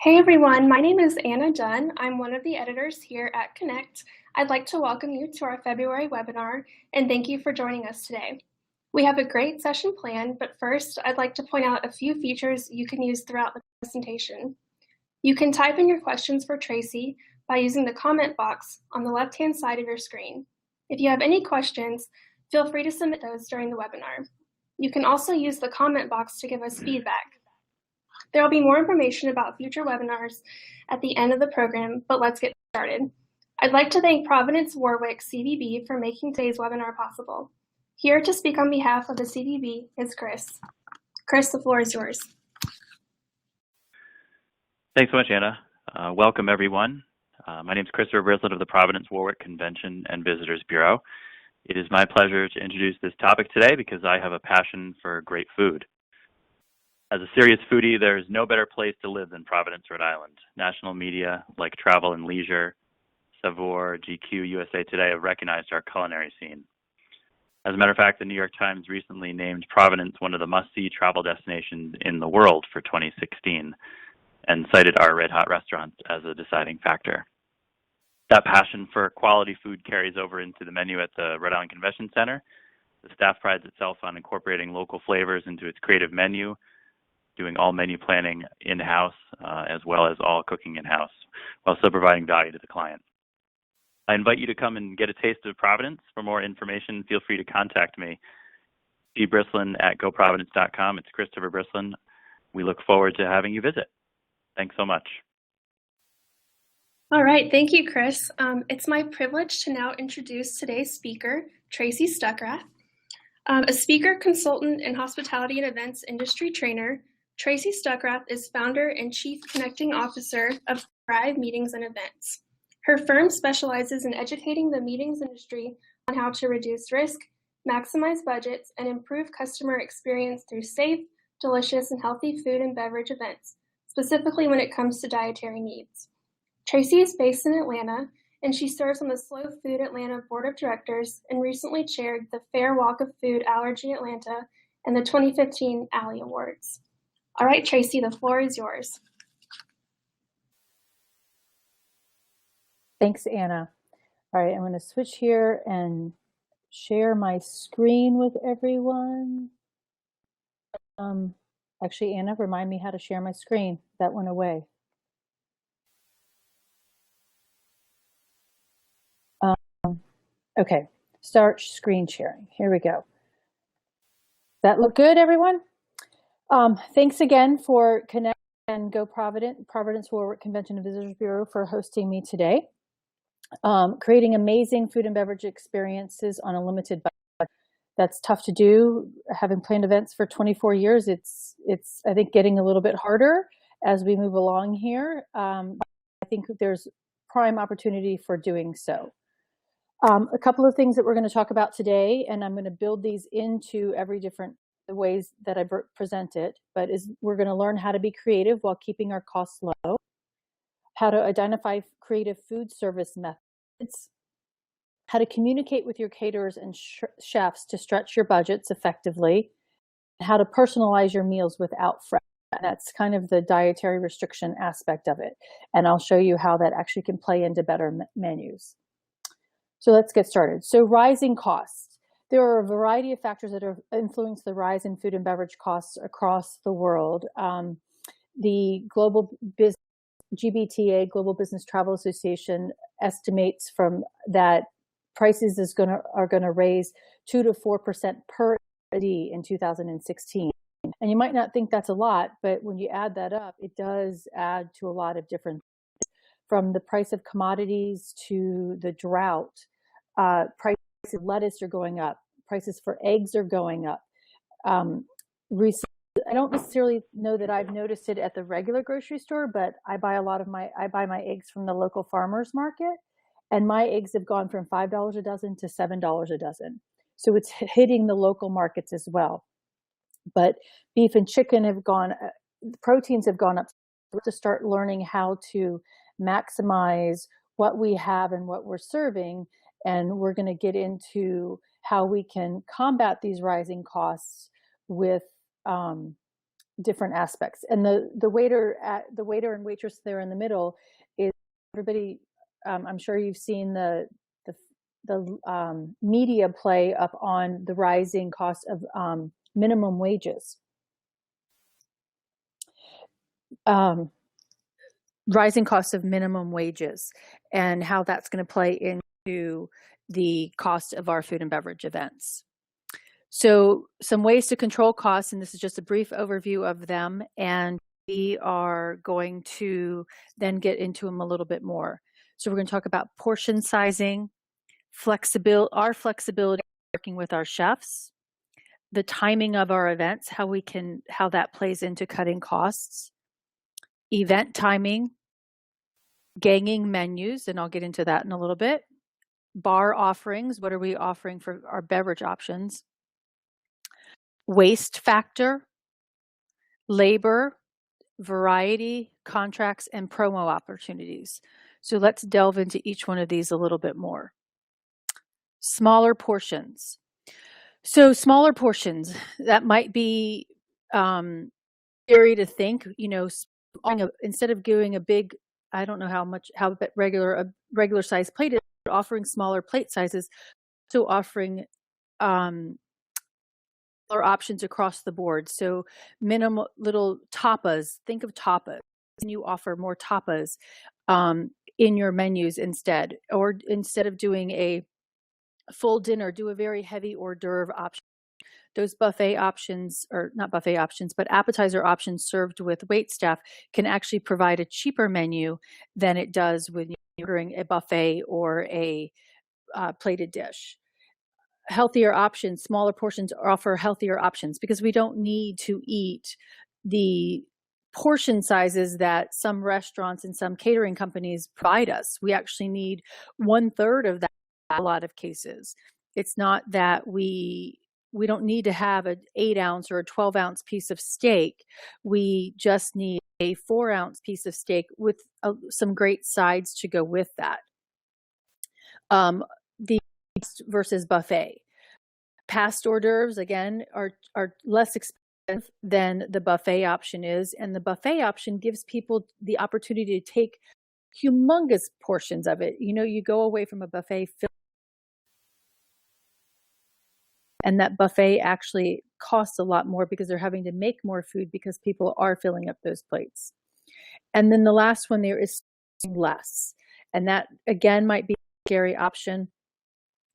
Hey everyone, my name is Anna Dunn. I'm one of the editors here at Connect. I'd like to welcome you to our February webinar and thank you for joining us today. We have a great session planned, but first I'd like to point out a few features you can use throughout the presentation. You can type in your questions for Tracy by using the comment box on the left-hand side of your screen. If you have any questions, feel free to submit those during the webinar. You can also use the comment box to give us feedback. There will be more information about future webinars at the end of the program, but let's get started. I'd like to thank Providence Warwick CDB for making today's webinar possible. Here to speak on behalf of the CDB is Chris. Chris, the floor is yours. Thanks so much, Anna. Welcome, everyone. My name is Christopher Brislett of the Providence Warwick Convention and Visitors Bureau. It is my pleasure to introduce this topic today because I have a passion for great food. As a serious foodie, there's no better place to live than Providence, Rhode Island. National media like Travel and Leisure, Saveur, GQ, USA Today have recognized our culinary scene. As a matter of fact, the New York Times recently named Providence one of the must-see travel destinations in the world for 2016 and cited our red hot restaurants as a deciding factor. That passion for quality food carries over into the menu at the Rhode Island Convention Center. The staff prides itself on incorporating local flavors into its creative menu, doing all menu planning in-house, as well as all cooking in-house, while still providing value to the client. I invite you to come and get a taste of Providence. For more information, feel free to contact me, cbrislin@goprovidence.com. It's Christopher Brislin. We look forward to having you visit. Thanks so much. All right, thank you, Chris. It's my privilege to now introduce today's speaker, Tracy Stuckrath. A speaker, consultant, and hospitality and events industry trainer, Tracy Stuckrath is founder and chief connecting officer of Thrive Meetings and Events. Her firm specializes in educating the meetings industry on how to reduce risk, maximize budgets, and improve customer experience through safe, delicious, and healthy food and beverage events, specifically when it comes to dietary needs. Tracy is based in Atlanta, and she serves on the Slow Food Atlanta Board of Directors and recently chaired the Fair Walk of Food Allergy Atlanta and the 2015 Alley Awards. All right, Tracy, the floor is yours. Thanks, Anna. All right, I'm going to switch here and share my screen with everyone. Actually, Anna, remind me how to share my screen. That went away. Okay, start screen sharing. Here we go. Does that look good, everyone? Thanks again for Connect and Go Providence Warwick Convention and Visitors Bureau for hosting me today. Creating amazing food and beverage experiences on a limited budget. That's tough to do. Having planned events for 24 years, it's I think getting a little bit harder as we move along here. I think there's prime opportunity for doing so. A couple of things that we're going to talk about today, and I'm going to build these into every different ways that I present it, but we're going to learn how to be creative while keeping our costs low, how to identify creative food service methods, how to communicate with your caterers and chefs to stretch your budgets effectively, and how to personalize your meals without fret. That's kind of the dietary restriction aspect of it. And I'll show you how that actually can play into better menus. So let's get started. So rising costs. There are a variety of factors that have influenced the rise in food and beverage costs across the world. The GBTA, Global Business Travel Association, estimates from that prices are going to raise 2 to 4% per AD in 2016. And you might not think that's a lot, but when you add that up, it does add to a lot of different things. From the price of commodities to the drought, prices of lettuce are going up, prices for eggs are going up. I don't necessarily know that I've noticed it at the regular grocery store, but I buy my eggs from the local farmers market, and my eggs have gone from $5 a dozen to $7 a dozen. So it's hitting the local markets as well. But beef and chicken proteins have gone up. We have to start learning how to maximize what we have and what we're serving. And we're going to get into how we can combat these rising costs with different aspects. And the waiter and waitress there in the middle is everybody. I'm sure you've seen the media play up on the rising cost of minimum wages. Rising cost of minimum wages and how that's going to play into the cost of our food and beverage events. So some ways to control costs, and this is just a brief overview of them, and we are going to then get into them a little bit more. So we're going to talk about portion sizing, our flexibility working with our chefs, the timing of our events, how that plays into cutting costs, event timing, ganging menus, and I'll get into that in a little bit, bar offerings, what are we offering for our beverage options, waste factor, labor, variety, contracts, and promo opportunities. So let's delve into each one of these a little bit more. Smaller portions. So smaller portions, that might be scary to think, instead of doing a big, I don't know how regular size plate is, offering smaller plate sizes, so offering options across the board. So minimal little tapas, think of tapas, and you offer more tapas in your menus instead, or instead of doing a full dinner, do a very heavy hors d'oeuvre option. Those buffet options, or not buffet options, but appetizer options served with waitstaff can actually provide a cheaper menu than it does when you're ordering a buffet or a plated dish. Healthier options, smaller portions offer healthier options because we don't need to eat the portion sizes that some restaurants and some catering companies provide us. We actually need 1/3 of that in a lot of cases. It's not that we don't need to have an 8-ounce or a 12-ounce piece of steak. We just need a 4-ounce piece of steak with some great sides to go with that. The versus buffet. Past hors d'oeuvres, again, are less expensive than the buffet option is, and the buffet option gives people the opportunity to take humongous portions of it. You go away from a buffet and that buffet actually costs a lot more because they're having to make more food because people are filling up those plates. And then the last one there is less. And that, again, might be a scary option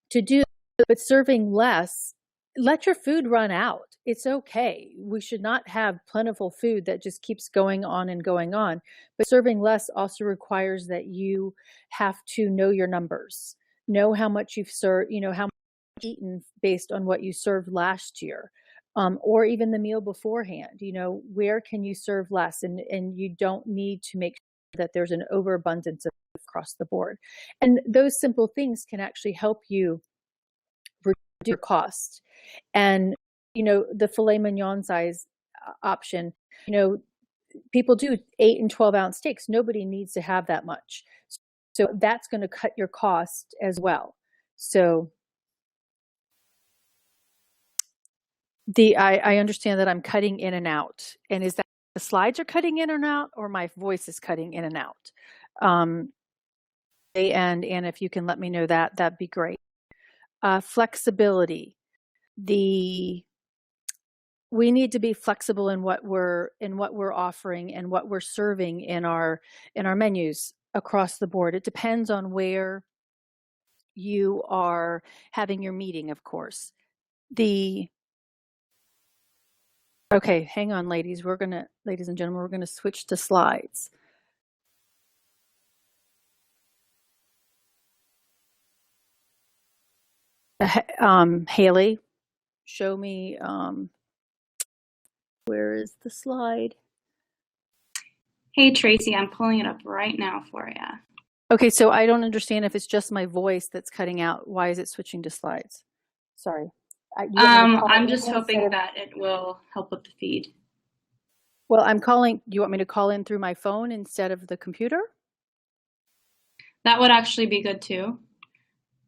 to do, but serving less, let your food run out. It's okay. We should not have plentiful food that just keeps going on and going on. But serving less also requires that you have to know your numbers, know how much you've served, how much you've eaten based on what you served last year, or even the meal beforehand. Where can you serve less? And you don't need to make sure that there's an overabundance across the board. And those simple things can actually help you reduce your cost. And the filet mignon size option, people do 8 and 12-ounce steaks. Nobody needs to have that much, so that's going to cut your cost as well. So I understand that I'm cutting in and out, and is that the slides are cutting in and out, or my voice is cutting in and out? And if you can let me know that'd be great. Flexibility. We need to be flexible in what we're offering and what we're serving in our menus across the board. It depends on where you are having your meeting, of course. Okay, hang on, ladies and gentlemen, we're gonna switch to slides. Haley, show me, where is the slide? Hey, Tracy, I'm pulling it up right now for you. Okay, so I don't understand if it's just my voice that's cutting out. Why is it switching to slides? Sorry. I'm just hoping that it will help with the feed. Well, I'm calling, you want me to call in through my phone instead of the computer? That would actually be good too.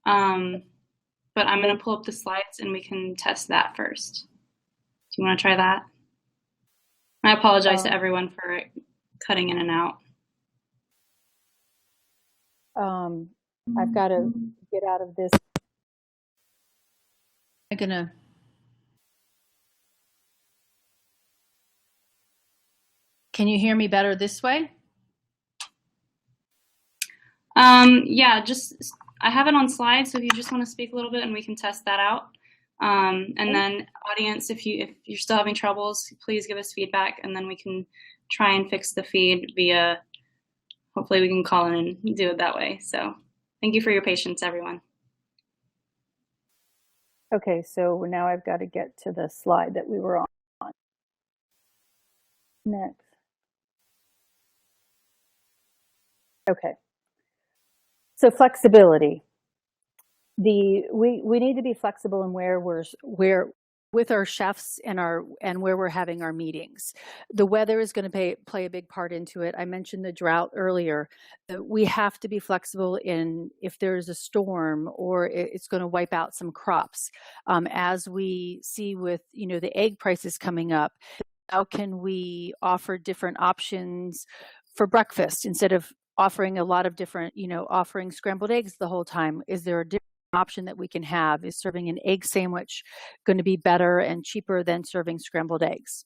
But I'm going to pull up the slides and we can test that first. Do you want to try that? I apologize to everyone for cutting in and out. I've got to get out of this. I'm gonna. Can you hear me better this way? Yeah, I have it on slides, so if you just want to speak a little bit and we can test that out. And then audience, if you're still having troubles, please give us feedback, and then we can try and fix the feed via, hopefully we can call in and do it that way. So thank you for your patience, everyone. Okay, so now I've got to get to the slide that we were on. Next. Okay. So flexibility. We need to be flexible in where we're with our chefs and where we're having our meetings. The weather is going to play a big part into it. I mentioned the drought earlier. We have to be flexible in if there's a storm or it's going to wipe out some crops. As we see with the egg prices coming up, how can we offer different options for breakfast instead of offering a lot of different, offering scrambled eggs the whole time? Is there a different option that we can have? Is serving an egg sandwich going to be better and cheaper than serving scrambled eggs?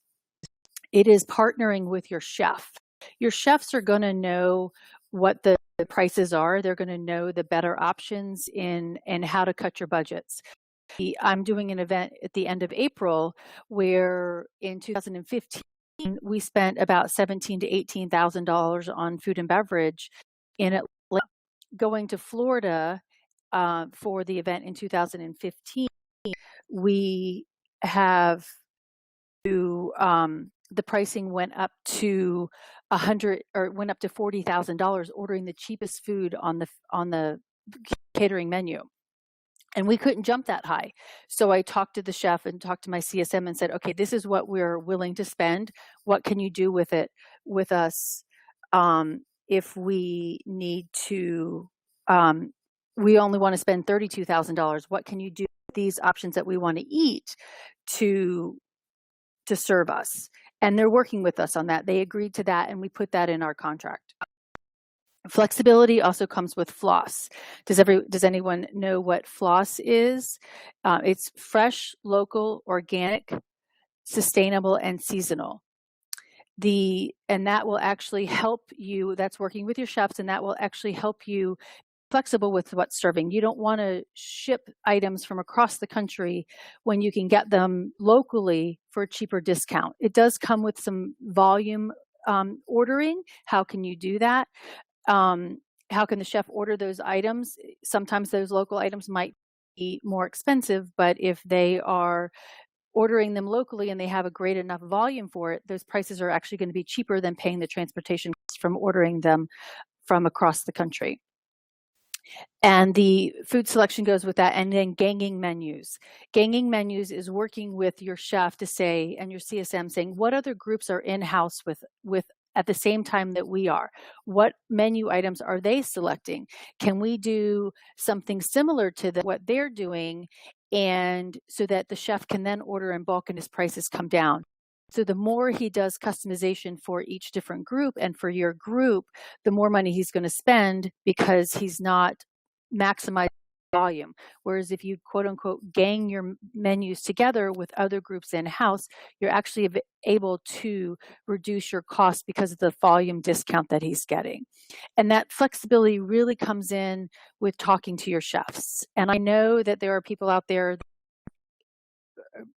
It is partnering with your chef. Your chefs are going to know what the prices are. They're going to know the better options and how to cut your budgets. I'm doing an event at the end of April where in 2015, we spent about $17,000 to $18,000 on food and beverage in Atlanta. Going to Florida for the event in 2015, we have to, the pricing went up to $40,000 ordering the cheapest food on the catering menu. And we couldn't jump that high. So I talked to the chef and talked to my CSM and said, okay, this is what we're willing to spend. What can you do with it with us if we need to, we only want to spend $32,000. What can you do with these options that we want to eat to serve us? And they're working with us on that. They agreed to that, and we put that in our contract. Flexibility also comes with floss. Does anyone know what floss is? It's fresh, local, organic, sustainable, and seasonal. And that will actually help you. That's working with your chefs, and that will actually help you flexible with what's serving. You don't want to ship items from across the country when you can get them locally for a cheaper discount. It does come with some volume ordering. How can you do that? How can the chef order those items? Sometimes those local items might be more expensive, but if they are ordering them locally and they have a great enough volume for it, those prices are actually going to be cheaper than paying the transportation costs from ordering them from across the country. And the food selection goes with that. And then ganging menus. Ganging menus is working with your chef to say, and your CSM saying, what other groups are in-house with at the same time that we are? What menu items are they selecting? Can we do something similar to what they're doing, and so that the chef can then order in bulk and his prices come down? So the more he does customization for each different group and for your group, the more money he's going to spend because he's not maximizing volume. Whereas if you quote unquote gang your menus together with other groups in-house, you're actually able to reduce your cost because of the volume discount that he's getting. And that flexibility really comes in with talking to your chefs. And I know that there are people out there,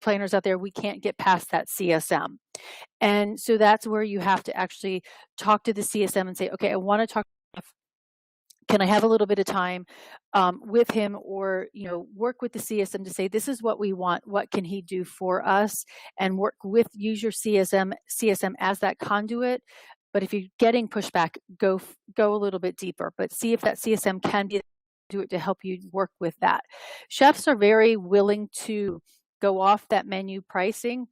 planners out there, we can't get past that CSM. And so that's where you have to actually talk to the CSM and say, okay, I want to talk. Can I have a little bit of time with him, or work with the CSM to say, this is what we want. What can he do for us? And use your CSM as that conduit. But if you're getting pushback, go a little bit deeper. But see if that CSM can do it to help you work with that. Chefs are very willing to go off that menu pricing,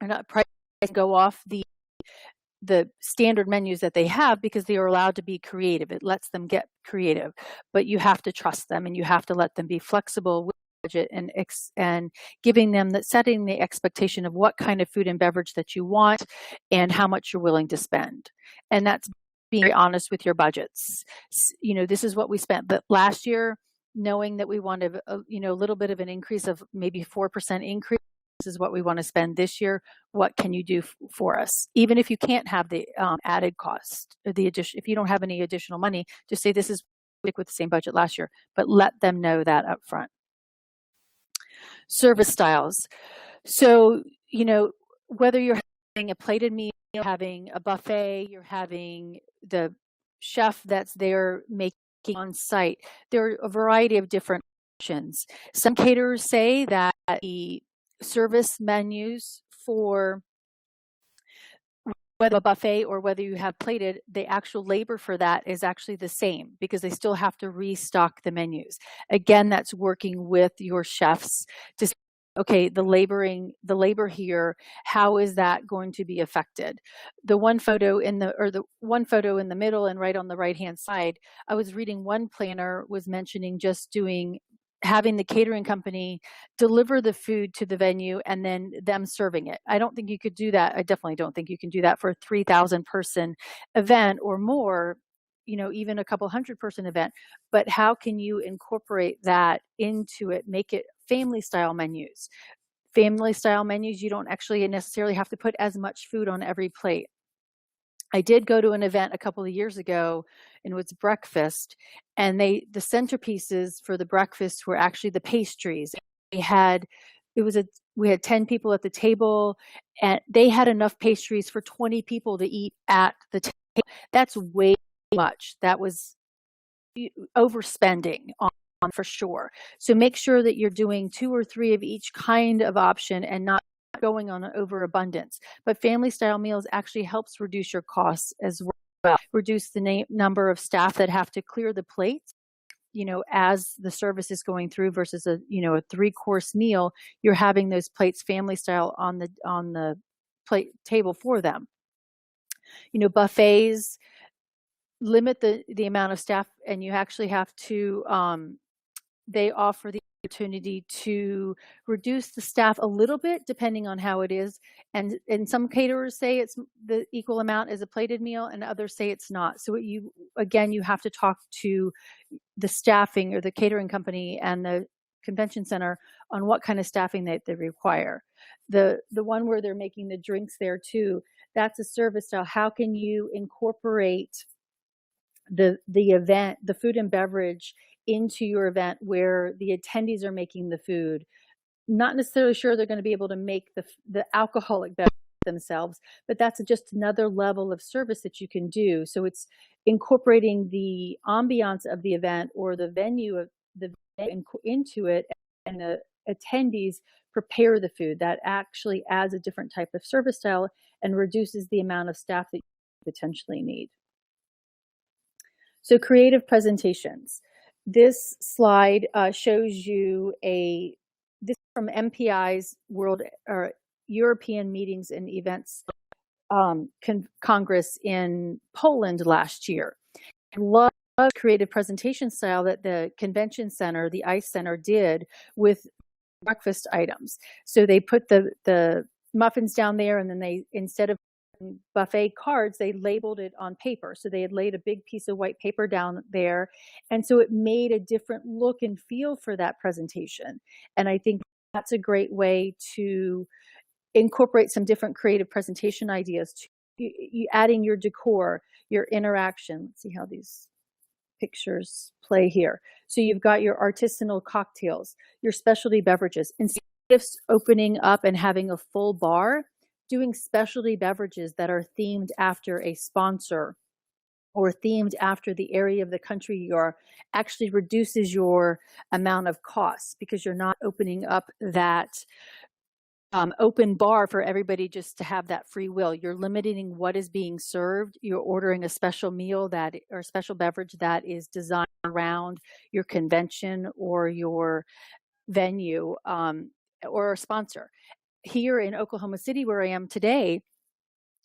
or not pricing, go off the standard menus that they have, because they are allowed to be creative. It lets them get creative, but you have to trust them and you have to let them be flexible with budget and giving them setting the expectation of what kind of food and beverage that you want and how much you're willing to spend. And that's being very honest with your budgets. This is what we spent, but last year, knowing that we wanted a little bit of an increase of maybe 4% increase. This is what we want to spend this year. What can you do for us? Even if you can't have the added cost, or if you don't have any additional money, just say this is with the same budget last year, but let them know that up front. Service styles. So, whether you're having a plated meal, having a buffet, you're having the chef that's there making on site, there are a variety of different options. Some caterers say that the service menus for whether a buffet or whether you have plated, the actual labor for that is actually the same because they still have to restock the menus. Again, that's working with your chefs to say, okay, the labor here, how is that going to be affected? The one photo in the middle and right on the right-hand side, I was reading one planner was mentioning just having the catering company deliver the food to the venue and then them serving it. I don't think you could do that. I definitely don't think you can do that for a 3,000 person event or more, even a couple 100 person event. But how can you incorporate that into it, make it family style menus? Family style menus, you don't actually necessarily have to put as much food on every plate. I did go to an event a couple of years ago, and it was breakfast, and the centerpieces for the breakfast were actually the pastries. We had 10 people at the table, and they had enough pastries for 20 people to eat at the table. That's way too much. That was overspending on for sure. So make sure that you're doing 2 or 3 of each kind of option and not going on an overabundance. But family style meals actually helps reduce your costs as well. Reduce the number of staff that have to clear the plates, as the service is going through versus a 3-course meal. You're having those plates family style on the plate table for them. Buffets limit the amount of staff, and you actually have to they offer the opportunity to reduce the staff a little bit depending on how it is, and some caterers say it's the equal amount as a plated meal and others say it's not. So you have to talk to the staffing or the catering company and the convention center on what kind of staffing they require. The one where they're making the drinks there too, that's a service style. How can you incorporate the event, the food and beverage into your event where the attendees are making the food? Not necessarily sure they're going to be able to make the alcoholic beverage themselves, but that's just another level of service that you can do. So it's incorporating the ambiance of the event or the venue of the event into it, and the attendees prepare the food. That actually adds a different type of service style and reduces the amount of staff that you potentially need. So creative presentations. This slide shows you this is from MPI's World or European Meetings and Events Congress in Poland last year. I love the creative presentation style that the convention center, the ICE Center, did with breakfast items. So they put the muffins down there, and then they, instead of buffet cards, they labeled it on paper. So they had laid a big piece of white paper down there. And so it made a different look and feel for that presentation. And I think that's a great way to incorporate some different creative presentation ideas, adding your decor, your interaction. Let's see how these pictures play here. So you've got your artisanal cocktails, your specialty beverages. Instead of opening up and having a full bar, doing specialty beverages that are themed after a sponsor or themed after the area of the country you're actually reduces your amount of costs, because you're not opening up that open bar for everybody just to have that free will. You're limiting what is being served. You're ordering a special meal or special beverage that is designed around your convention or your venue or a sponsor. Here in Oklahoma City, where I am today,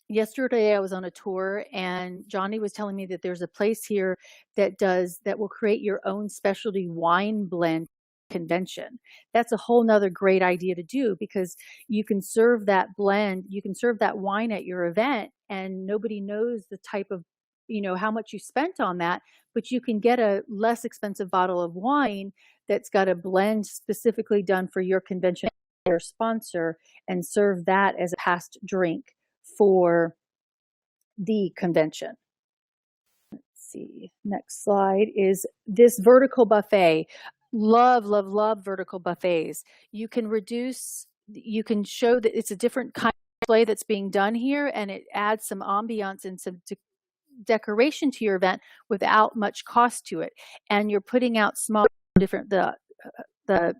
yesterday I was on a tour, and Johnny was telling me that there's a place here that will create your own specialty wine blend convention. That's a whole nother great idea to do, because you can serve that blend, you can serve that wine at your event, and nobody knows the type of, how much you spent on that, but you can get a less expensive bottle of wine that's got a blend specifically done for your convention or sponsor, and serve that as a past drink for the convention. Let's see, next slide is this vertical buffet. Love, love, love vertical buffets. You can show that it's a different kind of display that's being done here, and it adds some ambiance and some decoration to your event without much cost to it. And you're putting out small different,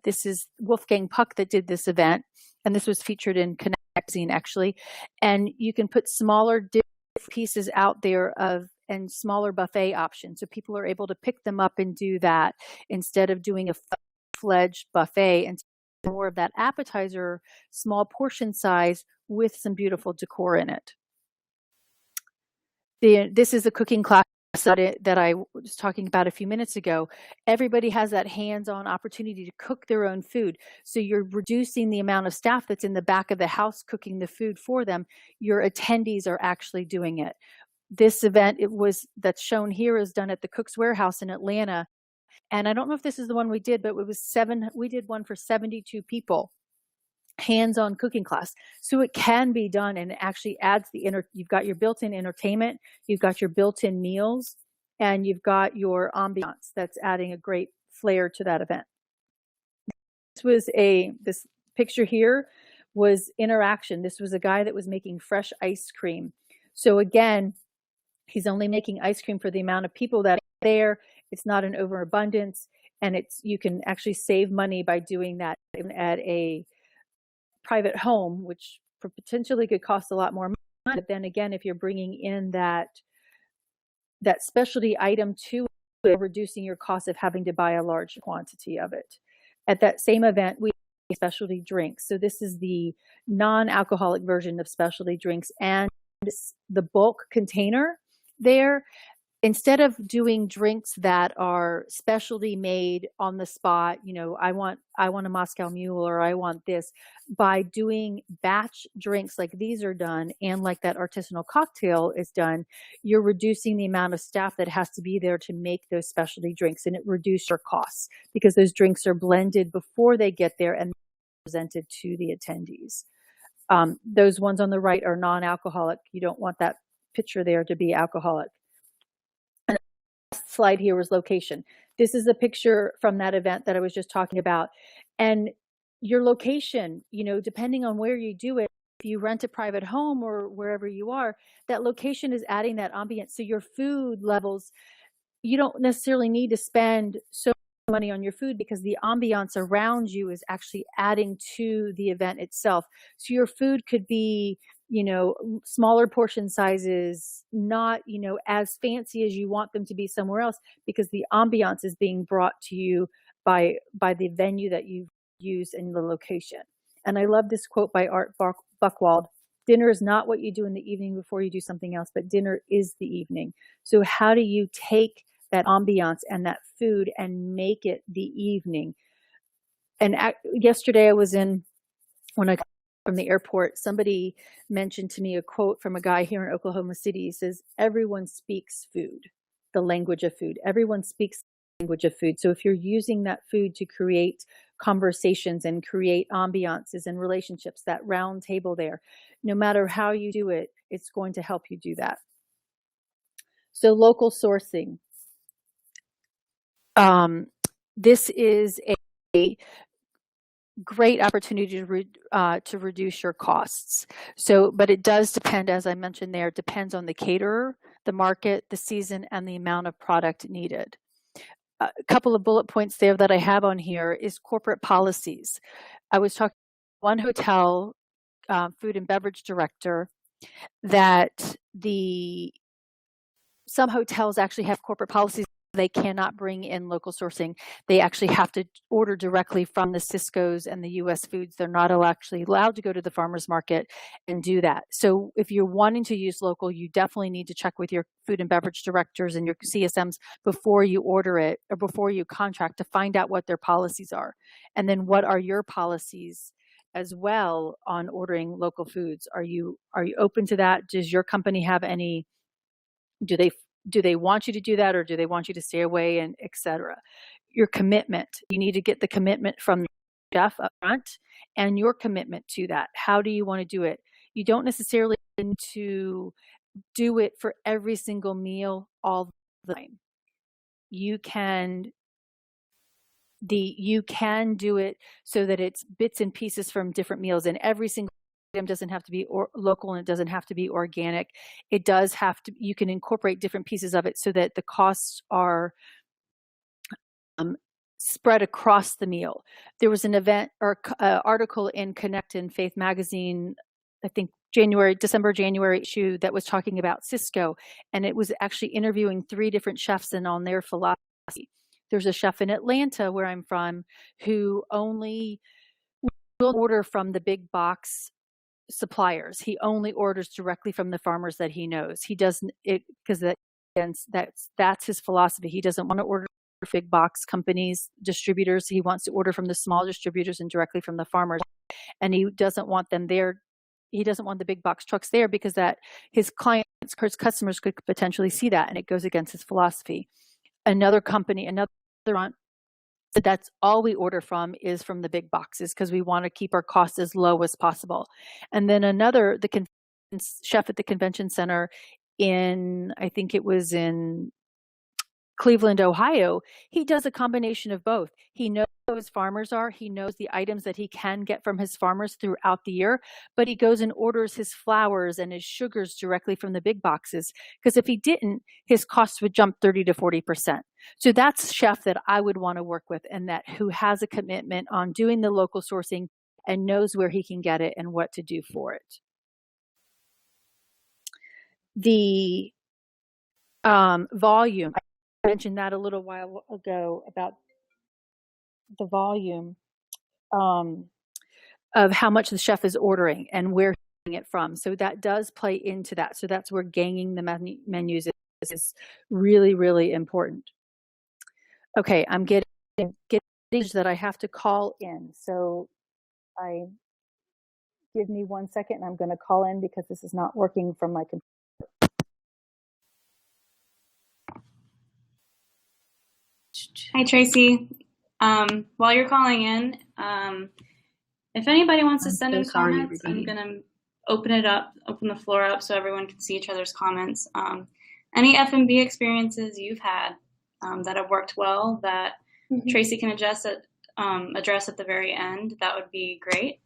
this is Wolfgang Puck that did this event, and this was featured in Connect magazine actually. And you can put smaller pieces out there and smaller buffet options, so people are able to pick them up and do that instead of doing a fledged buffet, and more of that appetizer, small portion size with some beautiful decor in it. This is a cooking class that I was talking about a few minutes ago. Everybody has that hands-on opportunity to cook their own food. So you're reducing the amount of staff that's in the back of the house cooking the food for them. Your attendees are actually doing it. This event, that's shown here, is done at the Cook's Warehouse in Atlanta. And I don't know if this is the one we did, but we did one for 72 people. Hands-on cooking class. So it can be done, and it actually adds you've got your built-in entertainment, you've got your built-in meals, and you've got your ambiance that's adding a great flair to that event. This picture here was interaction. This was a guy that was making fresh ice cream. So again, he's only making ice cream for the amount of people that are there. It's not an overabundance, and you can actually save money by doing that at a private home, which potentially could cost a lot more money. But then again, if you're bringing in that specialty item to it, reducing your cost of having to buy a large quantity of it. At that same event, we have specialty drinks. So this is the non-alcoholic version of specialty drinks, and the bulk container there. Instead of doing drinks that are specialty made on the spot, I want a Moscow Mule, or I want this, by doing batch drinks like these are done, and like that artisanal cocktail is done, you're reducing the amount of staff that has to be there to make those specialty drinks, and it reduces your costs because those drinks are blended before they get there and presented to the attendees. Those ones on the right are non-alcoholic. You don't want that picture there to be alcoholic. Slide here was location. This is a picture from that event that I was just talking about. And your location, depending on where you do it, if you rent a private home or wherever you are, that location is adding that ambience. So your food levels, you don't necessarily need to spend so much money on your food, because the ambiance around you is actually adding to the event itself. So your food could be, smaller portion sizes, not, as fancy as you want them to be somewhere else, because the ambiance is being brought to you by the venue that you use in the location. And I love this quote by Art Buchwald: "Dinner is not what you do in the evening before you do something else, but dinner is the evening." So how do you take that ambiance and that food and make it the evening? And yesterday when I got from the airport, somebody mentioned to me a quote from a guy here in Oklahoma City. He says, "Everyone speaks food, the language of food. Everyone speaks the language of food." So if you're using that food to create conversations and create ambiances and relationships, that round table there, no matter how you do it, it's going to help you do that. So local sourcing. This is a great opportunity to reduce your costs. So, but it does depend, as I mentioned there, it depends on the caterer, the market, the season, and the amount of product needed. A couple of bullet points there that I have on here is corporate policies. I was talking to one hotel food and beverage director that some hotels actually have corporate policies they cannot bring in local sourcing. They actually have to order directly from the Cisco's and the U.S. Foods. They're not actually allowed to go to the farmer's market and do that. So if you're wanting to use local, you definitely need to check with your food and beverage directors and your CSMs before you order it or before you contract to find out what their policies are. And then what are your policies as well on ordering local foods? Are you open to that? Does your company have any, do they want you to do that, or do they want you to stay away, and et cetera? Your commitment, you need to get the commitment from the chef up front and your commitment to that. How do you want to do it? You don't necessarily need to do it for every single meal all the time. You can do it so that it's bits and pieces from different meals, and every single item doesn't have to be local, and it doesn't have to be organic. It does have to, you can incorporate different pieces of it so that the costs are spread across the meal. There was an event or article in Connect and Faith magazine, I think December, January issue, that was talking about Cisco, and it was actually interviewing 3 different chefs and on their philosophy. There's a chef in Atlanta, where I'm from, who only will order from the big box suppliers. He only orders directly from the farmers that he knows. He doesn't, because that's his philosophy. He doesn't want to order big box companies, distributors. He wants to order from the small distributors and directly from the farmers. And he doesn't want them there. He doesn't want the big box trucks there, because that his clients, his customers could potentially see that, and it goes against his philosophy. Another company, another restaurant, that's all we order from is from the big boxes, because we want to keep our costs as low as possible. And then another, the chef at the convention center in, I think it was in Cleveland, Ohio, he does a combination of both. He knows who his farmers are. He knows the items that he can get from his farmers throughout the year, but he goes and orders his flours and his sugars directly from the big boxes, because if he didn't, his costs would jump 30 to 40%. So that's a chef that I would want to work with, and that who has a commitment on doing the local sourcing and knows where he can get it and what to do for it. The volume, I mentioned that a little while ago about the volume of how much the chef is ordering and where he's getting it from. So that does play into that. So that's where ganging the menus is really, really important. Okay, I'm getting that I have to call in. So give me 1 second, and I'm going to call in because this is not working from my computer. Hi, Tracy. While you're calling in, if anybody wants to send in comments, I'm going to open the floor up so everyone can see each other's comments. Any F&B experiences you've had that have worked well that Tracy can address at the very end, that would be great.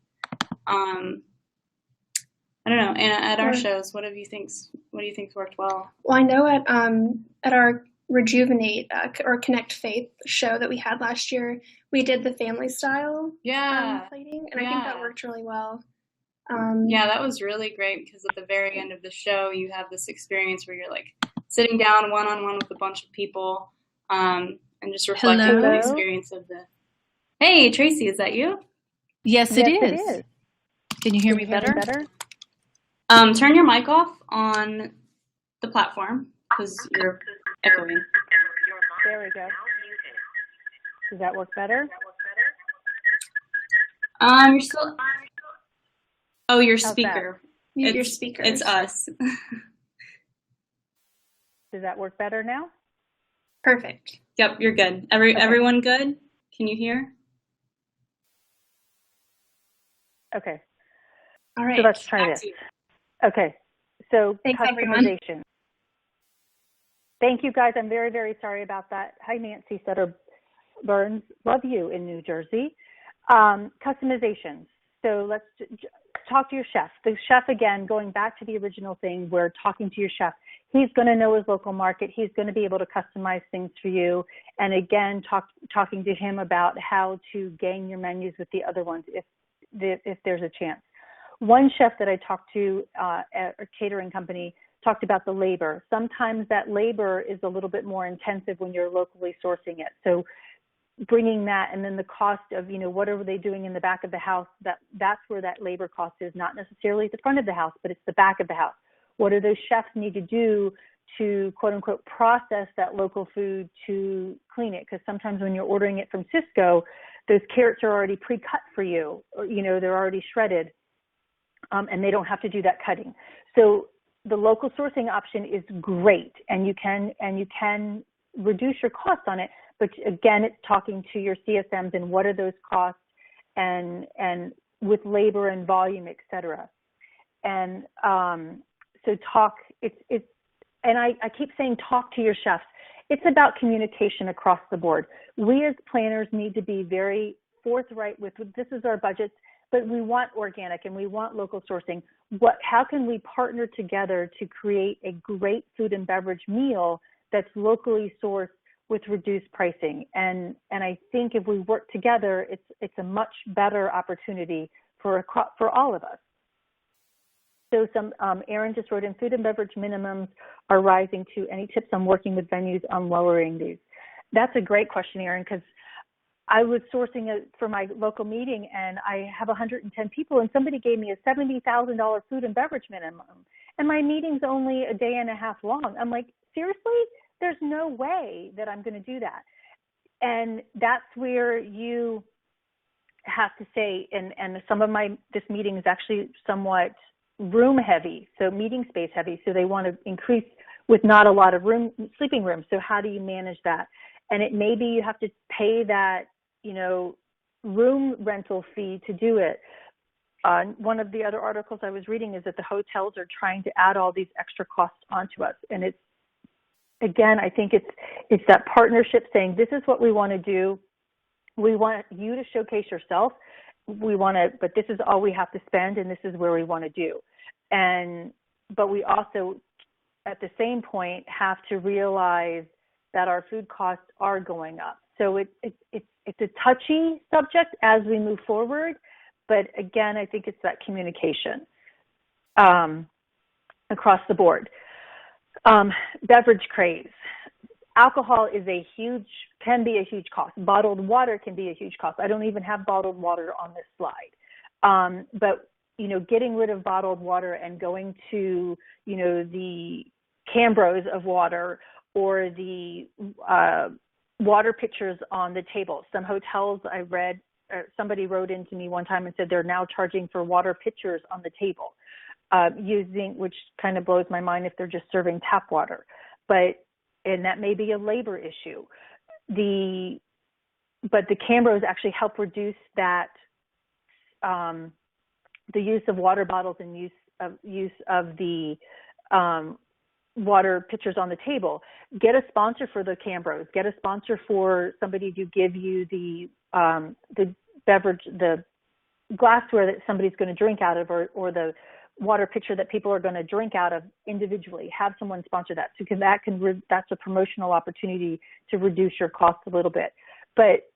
I don't know, Anna, at our shows, what do you think's worked well? Well, I know at our Rejuvenate or Connect Faith show that we had last year, we did the family style plating, and I think that worked really well. Yeah, that was really great, because at the very end of the show, you have this experience where you're like sitting down one-on-one with a bunch of people and just reflecting on the experience of the... Hey, Tracy, is that you? Yes, it is. Can you hear me better? Turn your mic off on the platform, because you're echoing. There we go. Does that work better? You're still... Oh, your speaker. Your speaker. It's us. Does that work better now? Perfect. Yep, you're good. Everyone good? Can you hear? Okay. All right. So let's try this. Okay. So thanks, customization. Everyone. Thank you, guys. I'm very, very sorry about that. Hi, Nancy Sutter Burns. Love you in New Jersey. Customization. So let's talk to your chef. The chef, again, going back to the original thing, we're talking to your chef. He's going to know his local market. He's going to be able to customize things for you. And again, talking to him about how to gang your menus with the other ones if there's a chance. One chef that I talked to at a catering company talked about the labor. Sometimes that labor is a little bit more intensive when you're locally sourcing it. So bringing that, and then the cost of, what are they doing in the back of the house, that's where that labor cost is, not necessarily at the front of the house, but it's the back of the house. What do those chefs need to do to, quote unquote, process that local food to clean it? Because sometimes when you're ordering it from Cisco, those carrots are already pre-cut for you, or, they're already shredded, and they don't have to do that cutting. So the local sourcing option is great, and you can reduce your costs on it. But again, it's talking to your CSMs and what are those costs, and with labor and volume, et cetera. And so and I keep saying talk to your chefs. It's about communication across the board. We as planners need to be very forthright with, this is our budgets, but we want organic and we want local sourcing. How can we partner together to create a great food and beverage meal that's locally sourced with reduced pricing? And I think if we work together, it's a much better opportunity for all of us. So Aaron just wrote in, food and beverage minimums are rising too. Any tips on working with venues on lowering these? That's a great question, Aaron, because I was sourcing it for my local meeting, and I have 110 people, and somebody gave me a $70,000 food and beverage minimum, and my meeting's only a day and a half long. I'm like, seriously? There's no way that I'm going to do that. And that's where you have to say, and some of this meeting is actually somewhat room heavy, so meeting space heavy, so they want to increase with not a lot of sleeping rooms. So how do you manage that? And it may be you have to pay that, room rental fee to do it. One of the other articles I was reading is that the hotels are trying to add all these extra costs onto us. And it's, again, I think it's that partnership saying, this is what we want to do. We want you to showcase yourself. But this is all we have to spend, and this is where we want to do. But we also, at the same point, have to realize that our food costs are going up. So it's a touchy subject as we move forward. But again, I think it's that communication across the board. Beverage craze. Alcohol can be a huge cost. Bottled water can be a huge cost. I don't even have bottled water on this slide. But, getting rid of bottled water and going to, the Cambros of water or the water pitchers on the table. Some hotels I read, somebody wrote into me one time and said they're now charging for water pitchers on the table, which kind of blows my mind if they're just serving tap water. And that may be a labor issue. But the Cambros actually help reduce that, the use of water bottles and use of the water pitchers on the table. Get a sponsor for the Cambros. Get a sponsor for somebody to give you the beverage, the glassware that somebody's going to drink out of, or the water pitcher that people are going to drink out of individually. Have someone sponsor that. So that's a promotional opportunity to reduce your costs a little bit. But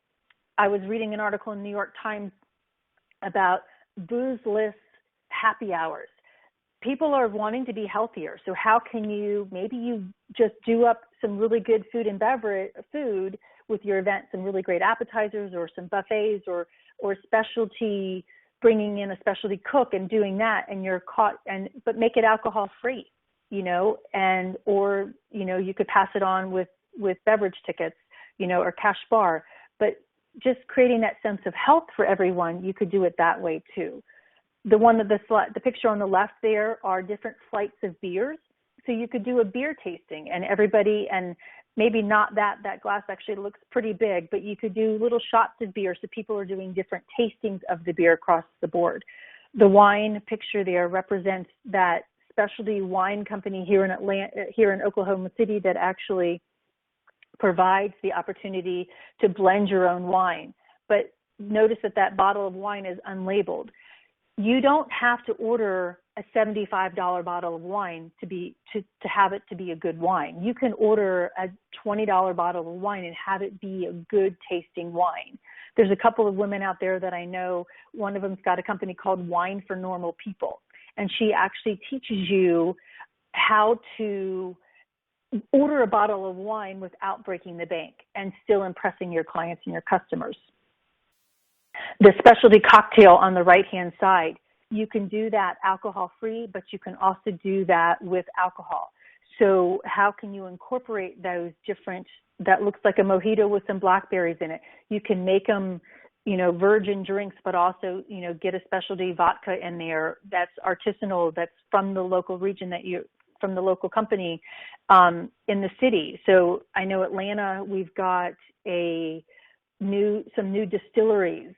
I was reading an article in the New York Times about booze-less happy hours. People are wanting to be healthier. So how can maybe you just do up some really good food and beverage food with your event, some really great appetizers or some buffets or specialty, bringing in a specialty cook and doing that, and but make it alcohol free, or you could pass it on with beverage tickets, or cash bar. But just creating that sense of health for everyone, you could do it that way too. The picture on the left there are different flights of beers. So you could do a beer tasting, and everybody, and maybe not that glass actually looks pretty big, but you could do little shots of beer. So people are doing different tastings of the beer across the board. The wine picture there represents that specialty wine company here in Oklahoma City that actually provides the opportunity to blend your own wine. But notice that bottle of wine is unlabeled. You don't have to order a $75 bottle of wine to have it to be a good wine. You can order a $20 bottle of wine and have it be a good tasting wine. There's a couple of women out there that I know. One of them's got a company called Wine for Normal People, and she actually teaches you how to order a bottle of wine without breaking the bank and still impressing your clients and your customers. The specialty cocktail on the right-hand side, you can do that alcohol-free, but you can also do that with alcohol. So how can you incorporate those different, that looks like a mojito with some blackberries in it. You can make them, virgin drinks, but also, get a specialty vodka in there that's artisanal, that's from the local region from the local company in the city. So I know Atlanta, we've got some new distilleries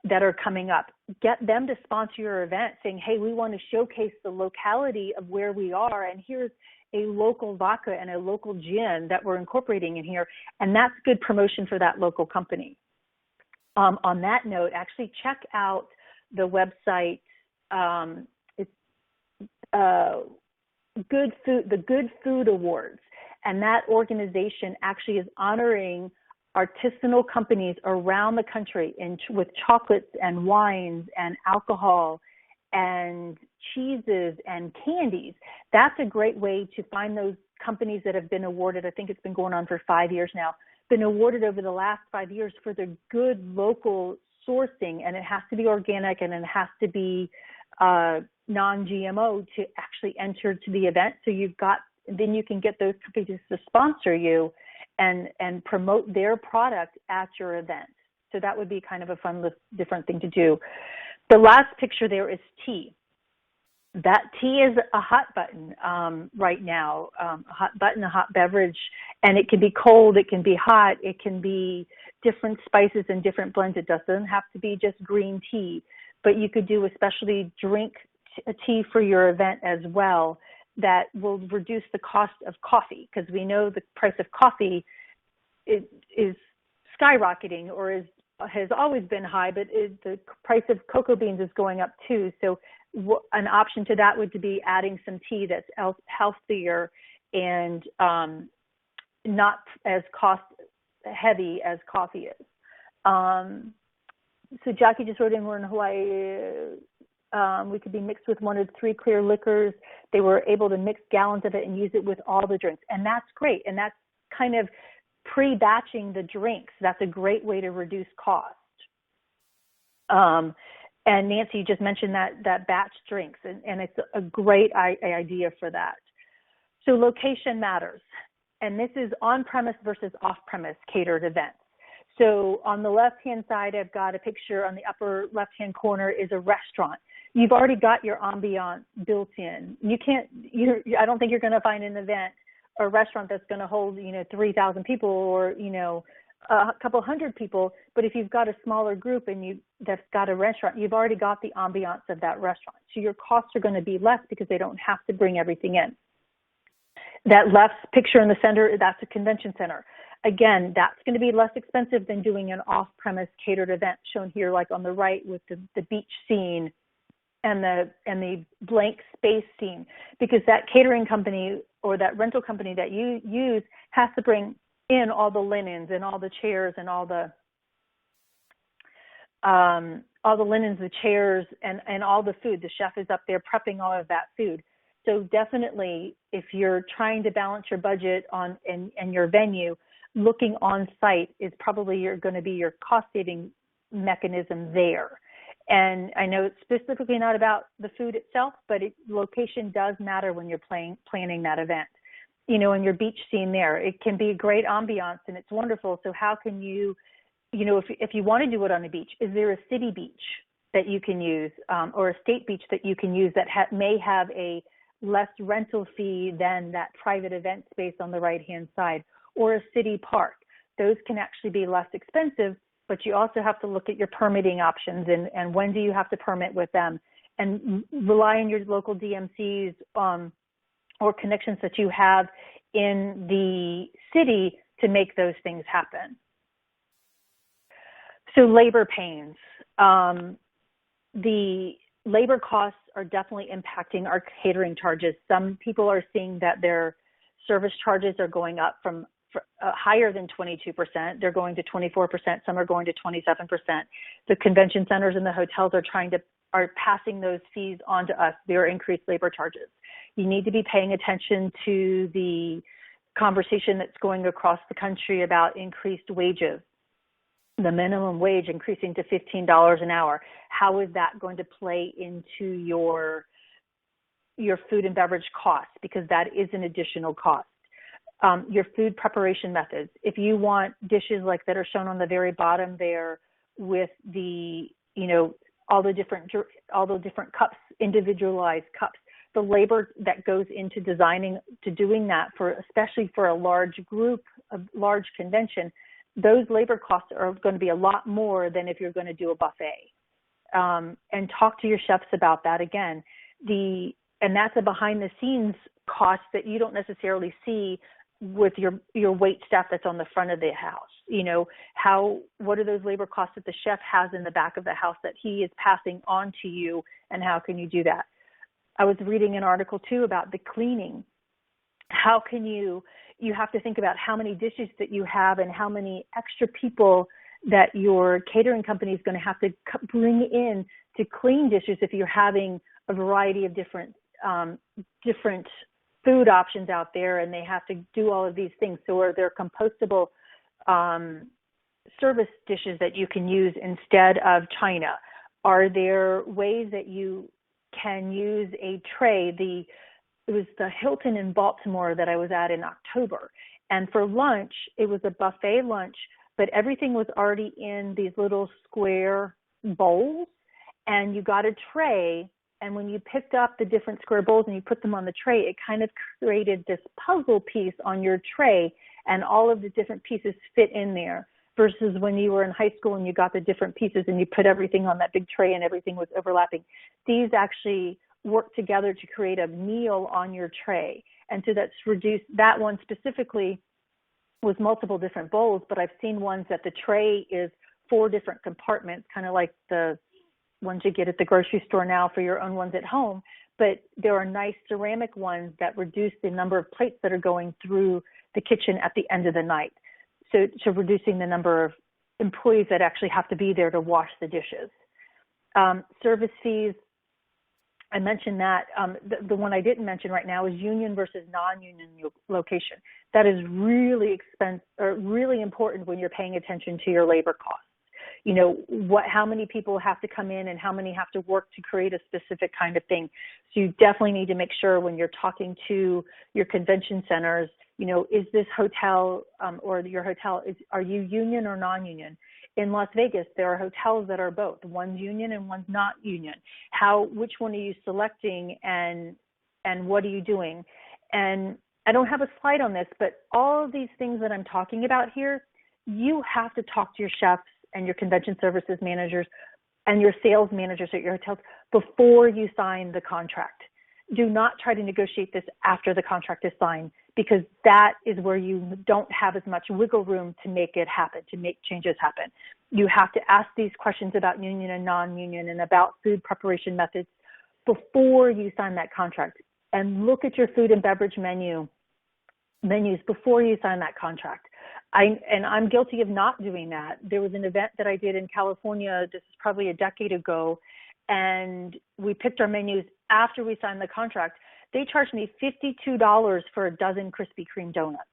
that are coming up. Get them to sponsor your event saying, hey, we want to showcase the locality of where we are, and here's a local vodka and a local gin that we're incorporating in here, and that's good promotion for that local company. On that note, actually check out the website. It's the Good Food Awards, and that organization actually is honoring artisanal companies around the country with chocolates and wines and alcohol and cheeses and candies. That's a great way to find those companies that have been awarded. I think it's been going on for 5 years now, been awarded over the last 5 years for their good local sourcing, and it has to be organic and it has to be non-GMO to actually enter to the event. So then you can get those companies to sponsor you and promote their product at your event. So that would be kind of a fun, different thing to do. The last picture there is tea. That tea is a hot button right now, a hot button, a hot beverage, and it can be cold, it can be hot, it can be different spices and different blends. It doesn't have to be just green tea, but you could do a specialty drink a tea for your event as well that will reduce the cost of coffee, because we know the price of coffee is skyrocketing, or has always been high, but the price of cocoa beans is going up too. So an option to that would be adding some tea that's healthier and not as cost heavy as coffee is. So Jackie just wrote in, we're in Hawaii. We could be mixed with 1 or 3 clear liquors. They were able to mix gallons of it and use it with all the drinks. And that's great. And that's kind of pre-batching the drinks. That's a great way to reduce cost. And Nancy, you just mentioned that batch drinks, and it's a great idea for that. So location matters. And this is on-premise versus off-premise catered events. So on the left-hand side, I've got a picture on the upper left-hand corner is a restaurant. You've already got your ambiance built in. I don't think you're going to find an event or a restaurant that's going to hold, 3,000 people or, a couple hundred people. But if you've got a smaller group and that's got a restaurant, you've already got the ambiance of that restaurant. So your costs are going to be less because they don't have to bring everything in. That left picture in the center, that's a convention center. Again, that's going to be less expensive than doing an off-premise catered event shown here, like on the right with the beach scene and the blank space scene, because that catering company or that rental company that you use has to bring in all the linens and all the chairs and all the linens, the chairs, and all the food. The chef is up there prepping all of that food. So definitely, if you're trying to balance your budget and your venue, looking on site is probably going to be your cost saving mechanism there. And I know it's specifically not about the food itself, but location does matter when you're planning that event. In your beach scene there, it can be a great ambiance and it's wonderful. So how can you, if you want to do it on a beach, is there a city beach that you can use or a state beach that you can use that may have a less rental fee than that private event space on the right-hand side, or a city park? Those can actually be less expensive, but you also have to look at your permitting options and when do you have to permit with them, and rely on your local DMCs or connections that you have in the city to make those things happen. So labor pains. The labor costs are definitely impacting our catering charges. Some people are seeing that their service charges are going up from higher than 22%. They're going to 24%. Some are going to 27%. The convention centers and the hotels are passing those fees on to us, their increased labor charges. You need to be paying attention to the conversation that's going across the country about increased wages, the minimum wage increasing to $15 an hour. How is that going to play into your food and beverage costs? Because that is an additional cost. Your food preparation methods. If you want dishes like that are shown on the very bottom there with the, all the different cups, individualized cups, the labor that goes into doing that especially for a large group, a large convention, those labor costs are going to be a lot more than if you're going to do a buffet. And talk to your chefs about that again. And that's a behind the scenes cost that you don't necessarily see with your wait staff that's on the front of the house. What are those labor costs that the chef has in the back of the house that he is passing on to you, and how can you do that? I was reading an article too about the cleaning. How can you have to think about how many dishes that you have and how many extra people that your catering company is going to have to bring in to clean dishes if you're having a variety of different food options out there, and they have to do all of these things. So are there compostable service dishes that you can use instead of china? Are there ways that you can use a tray? It was the Hilton in Baltimore that I was at in October. And for lunch, it was a buffet lunch, but everything was already in these little square bowls, and you got a tray. And when you picked up the different square bowls and you put them on the tray, it kind of created this puzzle piece on your tray, and all of the different pieces fit in there, versus when you were in high school and you got the different pieces and you put everything on that big tray and everything was overlapping. These actually work together to create a meal on your tray. And so that's reduced. That one specifically was multiple different bowls, but I've seen ones that the tray is 4 different compartments, kind of like the ones you get at the grocery store now for your own ones at home. But there are nice ceramic ones that reduce the number of plates that are going through the kitchen at the end of the night. So reducing the number of employees that actually have to be there to wash the dishes. Service fees, I mentioned that. The one I didn't mention right now is union versus non-union location. That is really really important when you're paying attention to your labor costs. How many people have to come in and how many have to work to create a specific kind of thing. So you definitely need to make sure when you're talking to your convention centers, is this hotel or your hotel, are you union or non-union? In Las Vegas, there are hotels that are both. One's union and one's not union. Which one are you selecting, and what are you doing? And I don't have a slide on this, but all of these things that I'm talking about here, you have to talk to your chefs and your convention services managers and your sales managers at your hotels before you sign the contract. Do not try to negotiate this after the contract is signed, because that is where you don't have as much wiggle room to make it happen, to make changes happen. You have to ask these questions about union and non-union and about food preparation methods before you sign that contract. And look at your food and beverage menus before you sign that contract. I'm guilty of not doing that. There was an event that I did in California, this is probably a decade ago, and we picked our menus after we signed the contract. They charged me $52 for a dozen Krispy Kreme donuts.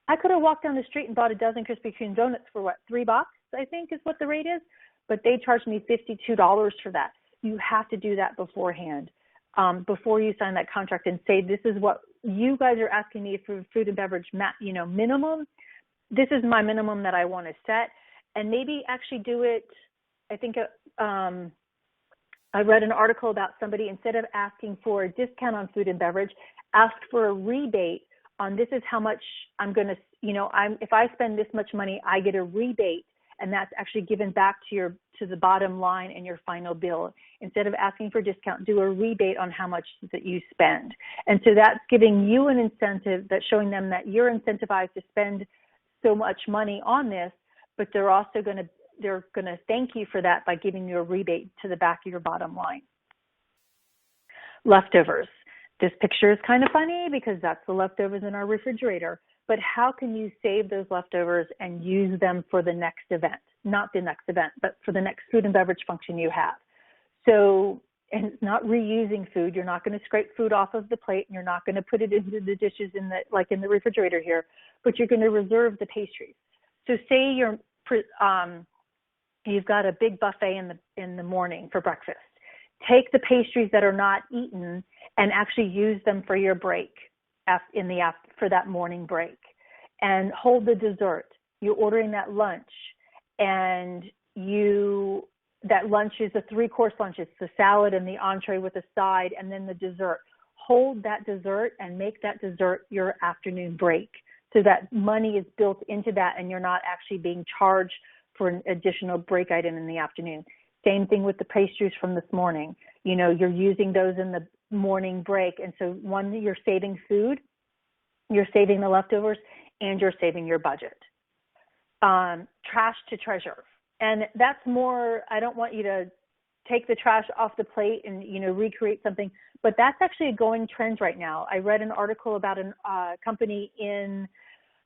I could have walked down the street and bought a dozen Krispy Kreme donuts for what, $3, I think is what the rate is, but they charged me $52 for that. You have to do that beforehand, before you sign that contract, and say, this is what you guys are asking me for food and beverage, minimum. This is my minimum that I want to set, and maybe actually do it. I think I read an article about somebody, instead of asking for a discount on food and beverage, asked for a rebate on, this is how much I'm going to, if I spend this much money, I get a rebate, and that's actually given back to the bottom line in your final bill. Instead of asking for a discount, do a rebate on how much that you spend. And so that's giving you an incentive, that's showing them that you're incentivized to spend so much money on this, but they're also going to thank you for that by giving you a rebate to the back of your bottom line. Leftovers. This picture is kind of funny because that's the leftovers in our refrigerator, but how can you save those leftovers and use them for the next event? Not the next event, but for the next food and beverage function you have. So and it's not reusing food. You're not going to scrape food off of the plate, and you're not going to put it into the dishes in the refrigerator here, but you're going to reserve the pastries. So say you've got a big buffet in the morning for breakfast. Take the pastries that are not eaten and actually use them for your break for that morning break, and hold the dessert. You're ordering that lunch, and that lunch is a 3-course lunch. It's the salad and the entree with a side, and then the dessert. Hold that dessert and make that dessert your afternoon break, so that money is built into that, and you're not actually being charged for an additional break item in the afternoon. Same thing with the pastries from this morning. You're using those in the morning break. And so you're saving food, you're saving the leftovers, and you're saving your budget. Trash to treasure. And that's more, I don't want you to take the trash off the plate and, recreate something, but that's actually a going trend right now. I read an article about a company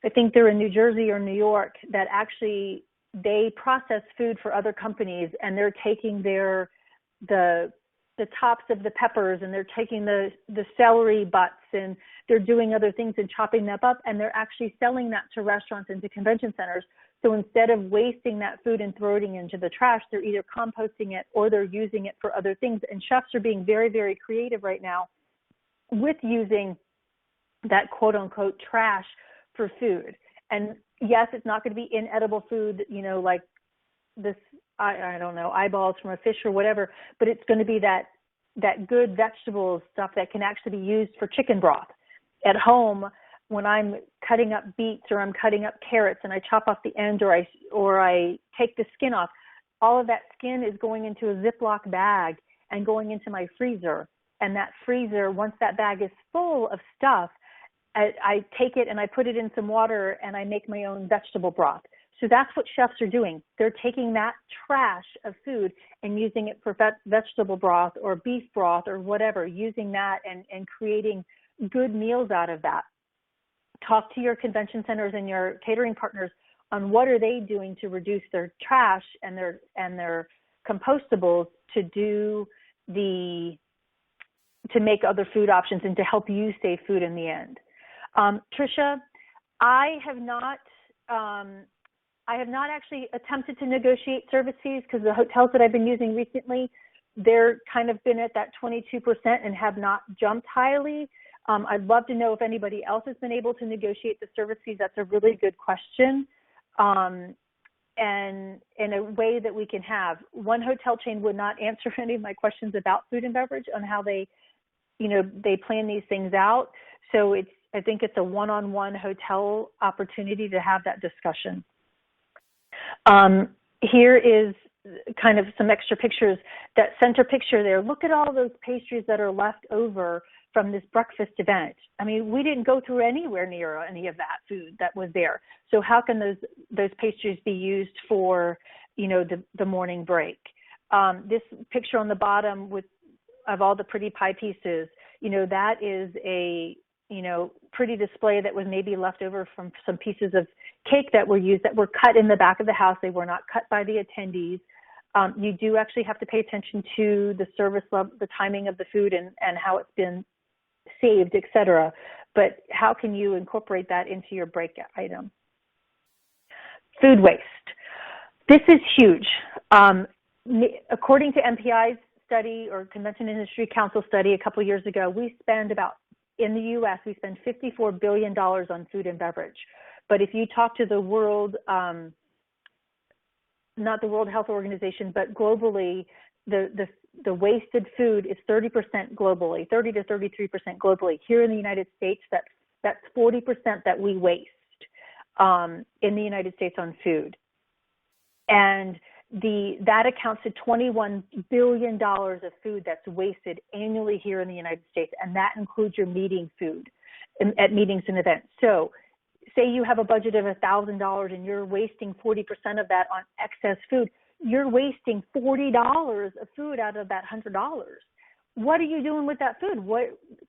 I think they're in New Jersey or New York, that actually they process food for other companies, and they're taking the tops of the peppers, and they're taking the celery butts, and they're doing other things and chopping them up, and they're actually selling that to restaurants and to convention centers. So instead of wasting that food and throwing it into the trash, they're either composting it or they're using it for other things. And chefs are being very, very creative right now with using that quote unquote trash for food. And yes, it's not going to be inedible food, like this, I don't know, eyeballs from a fish or whatever, but it's going to be that good vegetable stuff that can actually be used for chicken broth. At home, when I'm cutting up beets or I'm cutting up carrots and I chop off the end or I take the skin off, all of that skin is going into a Ziploc bag and going into my freezer. And that freezer, once that bag is full of stuff, I take it and I put it in some water and I make my own vegetable broth. So that's what chefs are doing. They're taking that trash of food and using it for vegetable broth or beef broth or whatever, using that and creating good meals out of that. Talk to your convention centers and your catering partners on what are they doing to reduce their trash and their compostables to make other food options and to help you save food in the end. Tricia, I have not actually attempted to negotiate service fees because the hotels that I've been using recently, they're kind of been at that 22% and have not jumped highly. I'd love to know if anybody else has been able to negotiate the service fees. That's a really good question. And in a way that we can have. One hotel chain would not answer any of my questions about food and beverage on how they plan these things out. So I think it's a one-on-one hotel opportunity to have that discussion. Here is kind of some extra pictures. That center picture there, look at all those pastries that are left over from this breakfast event. I mean, we didn't go through anywhere near any of that food that was there. So how can those pastries be used for, the morning break? This picture on the bottom of all the pretty pie pieces, that is a, pretty display that was maybe left over from some pieces of cake that were used that were cut in the back of the house. They were not cut by the attendees. You do actually have to pay attention to the service level, the timing of the food and how it's been saved, et cetera. But how can you incorporate that into your break item? Food waste. This is huge. According to CMP-IS study or Convention Industry Council study a couple years ago, in the U.S., we spend $54 billion on food and beverage. But if you talk to the world, not the World Health Organization, but globally, the wasted food is 30% globally, 30 to 33% globally. Here in the United States, that's 40% that we waste in the United States on food. And that accounts to $21 billion of food that's wasted annually here in the United States, and that includes your meeting food at meetings and events. So say you have a budget of $1,000 and you're wasting 40% of that on excess food, you're wasting $40 of food out of that $100. What are you doing with that food?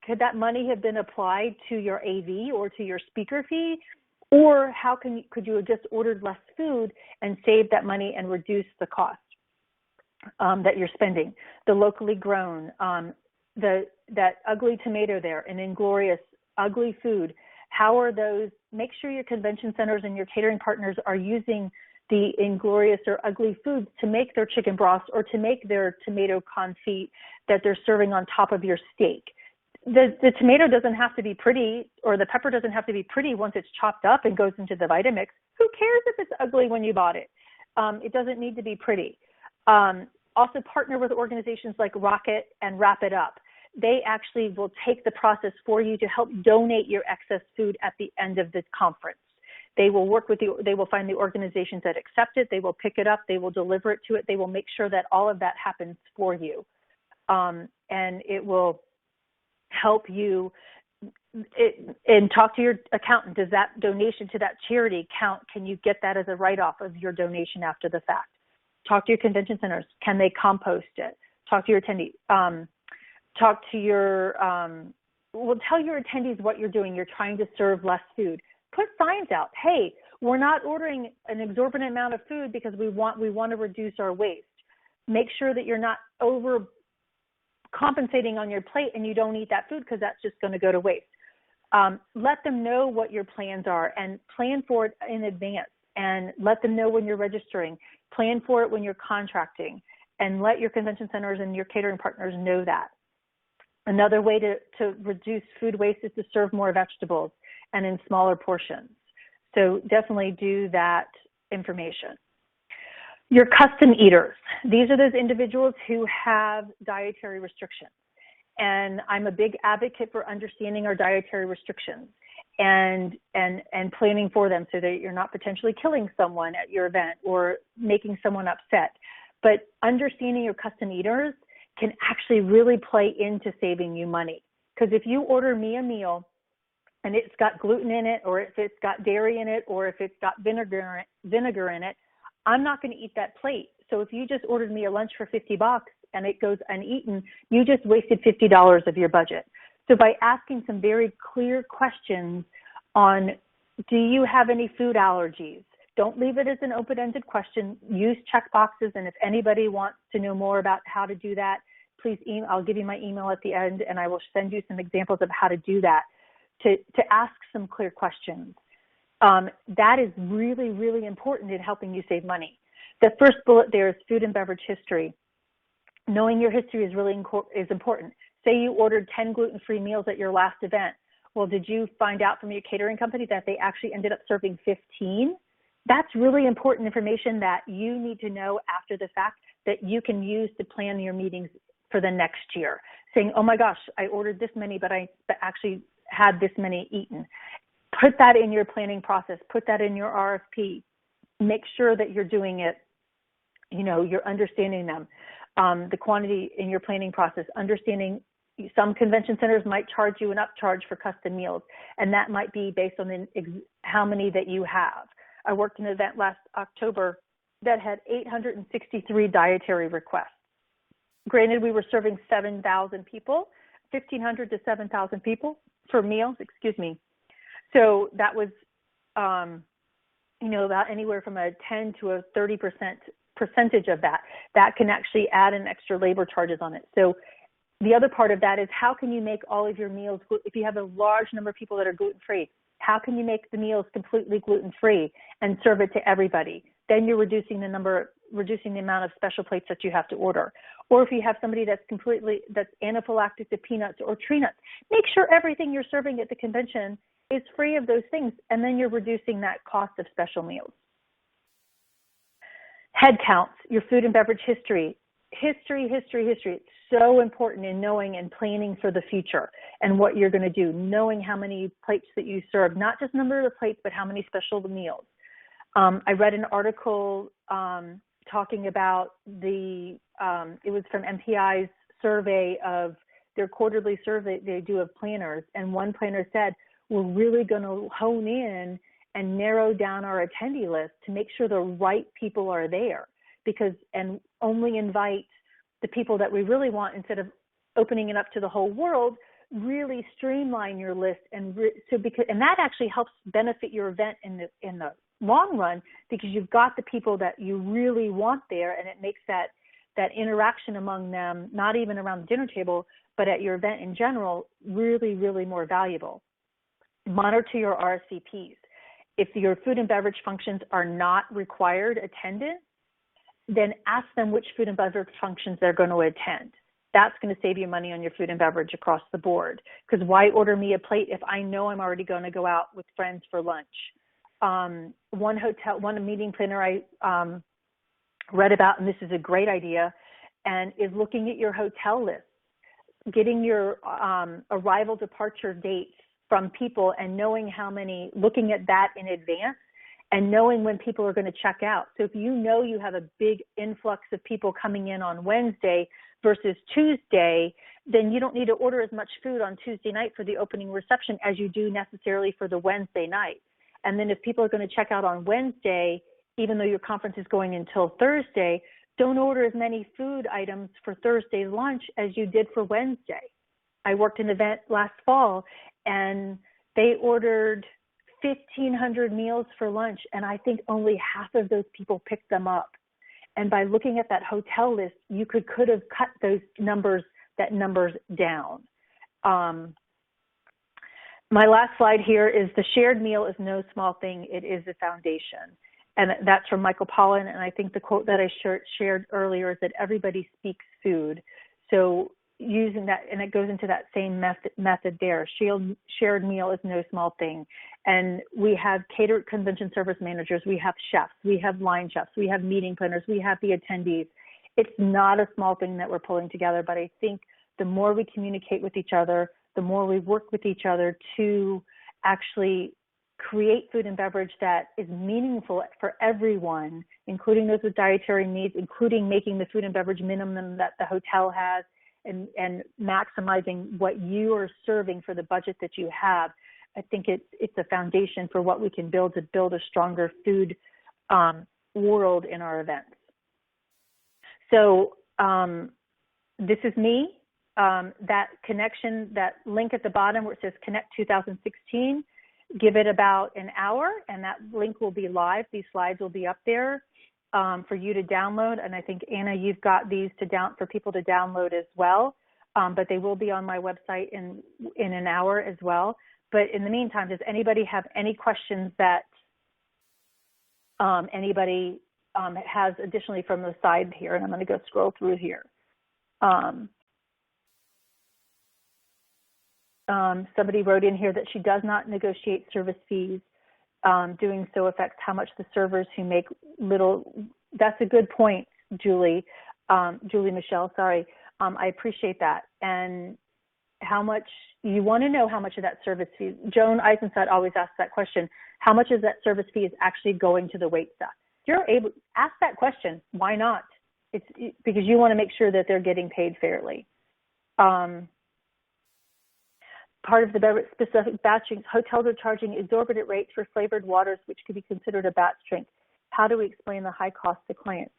Could that money have been applied to your AV or to your speaker fee? Or could you have just ordered less food and saved that money and reduced the cost? that you're spending, the locally grown, that ugly tomato there, an inglorious, ugly food. How are those? Make sure your convention centers and your catering partners are using the inglorious or ugly foods to make their chicken broths or to make their tomato confit that they're serving on top of your steak. The tomato doesn't have to be pretty, or the pepper doesn't have to be pretty once it's chopped up and goes into the Vitamix. Who cares if it's ugly when you bought it? It doesn't need to be pretty. Also partner with organizations like Rocket and Wrap It Up. They actually will take the process for you to help donate your excess food at the end of the conference. They will work with you. They will find the organizations that accept it. They will pick it up. They will deliver it to it. They will make sure that all of that happens for you. And it will help you and talk to your accountant. Does that donation to that charity count? Can you get that as a write-off of your donation after the fact? Talk to your convention centers. Can they compost it? Talk to your attendees. Talk to your, tell your attendees what you're doing. You're trying to serve less food. Put signs out. Hey, we're not ordering an exorbitant amount of food because we want to reduce our waste. Make sure that you're not over compensating on your plate and you don't eat that food because that's just going to go to waste. Let them know what your plans are and plan for it in advance, and let them know when you're registering. Plan for it when you're contracting, and let your convention centers and your catering partners know that. Another way to reduce food waste is to serve more vegetables and in smaller portions. So definitely do that information. Your custom eaters. These are those individuals who have dietary restrictions. And I'm a big advocate for understanding our dietary restrictions and planning for them so that you're not potentially killing someone at your event or making someone upset. But understanding your custom eaters can actually really play into saving you money. Because if you order me a meal and it's got gluten in it, or if it's got dairy in it, or if it's got vinegar in it, I'm not going to eat that plate. So if you just ordered me a lunch for $50 and it goes uneaten, you just wasted $50 of your budget. So by asking some very clear questions on, do you have any food allergies? Don't leave it as an open-ended question. Use check boxes, and if anybody wants to know more about how to do that, please email. I'll give you my email at the end, and I will send you some examples of how to do that, to ask some clear questions. That is really, really important in helping you save money. The first bullet there is food and beverage history. Knowing your history is really important. Say you ordered 10 gluten-free meals at your last event. Well, did you find out from your catering company that they actually ended up serving 15? That's really important information that you need to know after the fact that you can use to plan your meetings for the next year. Saying, oh my gosh, I ordered this many, but I actually had this many eaten. Put that in your planning process. Put that in your RFP. Make sure that you're doing it, you're understanding them. The quantity in your planning process, understanding some convention centers might charge you an upcharge for custom meals, and that might be based on how many that you have. I worked an event last October that had 863 dietary requests. Granted, we were serving 7,000 people, 1,500 to 7,000 people for meals, So that was, about anywhere from a 10 to a 30% percentage of that. That can actually add an extra labor charges on it. So the other part of that is, how can you make all of your meals, if you have a large number of people that are gluten-free, how can you make the meals completely gluten-free and serve it to everybody? Then you're reducing the amount of special plates that you have to order. Or if you have somebody that's anaphylactic to peanuts or tree nuts, make sure everything you're serving at the convention is free of those things, and then you're reducing that cost of special meals. Head counts, your food and beverage history. History. It's so important in knowing and planning for the future and what you're going to do, knowing how many plates that you serve, not just number of plates, but how many special meals. I read an article talking about it was from MPI's survey of their quarterly survey they do of planners. And one planner said, we're really going to hone in and narrow down our attendee list to make sure the right people are there, and only invite the people that we really want instead of opening it up to the whole world. Really streamline your list, and that actually helps benefit your event in the long run, because you've got the people that you really want there, and it makes that that interaction among them, not even around the dinner table, but at your event in general, really, really more valuable. Monitor your RSVPs. If your food and beverage functions are not required attendance, then ask them which food and beverage functions they're going to attend. That's going to save you money on your food and beverage across the board. Because why order me a plate if I know I'm already going to go out with friends for lunch? One meeting planner I read about, and this is a great idea, and is looking at your hotel list, getting your arrival departure dates from people and knowing looking at that in advance and knowing when people are going to check out. So if you know you have a big influx of people coming in on Wednesday versus Tuesday, then you don't need to order as much food on Tuesday night for the opening reception as you do necessarily for the Wednesday night. And then if people are going to check out on Wednesday, even though your conference is going until Thursday, don't order as many food items for Thursday's lunch as you did for Wednesday. I worked an event last fall, and they ordered 1,500 meals for lunch, and I think only half of those people picked them up. And by looking at that hotel list, you could have cut that numbers down. My last slide here is the shared meal is no small thing. It is a foundation. And that's from Michael Pollan. And I think the quote that I shared earlier is that everybody speaks food. So using that, and it goes into that same method there. Shared meal is no small thing. And we have catered convention service managers. We have chefs. We have line chefs. We have meeting planners. We have the attendees. It's not a small thing that we're pulling together, but I think the more we communicate with each other, the more we work with each other to actually create food and beverage that is meaningful for everyone, including those with dietary needs, including making the food and beverage minimum that the hotel has, and maximizing what you are serving for the budget that you have. I think it's a foundation for what we can build to build a stronger food world in our events. So this is me. That connection, that link at the bottom where it says Connect 2016, give it about an hour, and that link will be live. These slides will be up there for you to download. And I think, Anna, you've got these for people to download as well, but they will be on my website in an hour as well. But in the meantime, does anybody have any questions that anybody has additionally from the side here? And I'm going to go scroll through here. Somebody wrote in here that she does not negotiate service fees. Doing so affects how much the servers who make little. That's a good point, Julie Michelle, sorry. I appreciate that. And how much, you want to know how much of that service fee, Joan Eisenstadt always asks that question, how much of that service fee is actually going to the wait staff? If you're able, ask that question. Why not? It's because you want to make sure that they're getting paid fairly. Part of the beverage specific batching, hotels are charging exorbitant rates for flavored waters, which could be considered a batch drink. How do we explain the high cost to clients?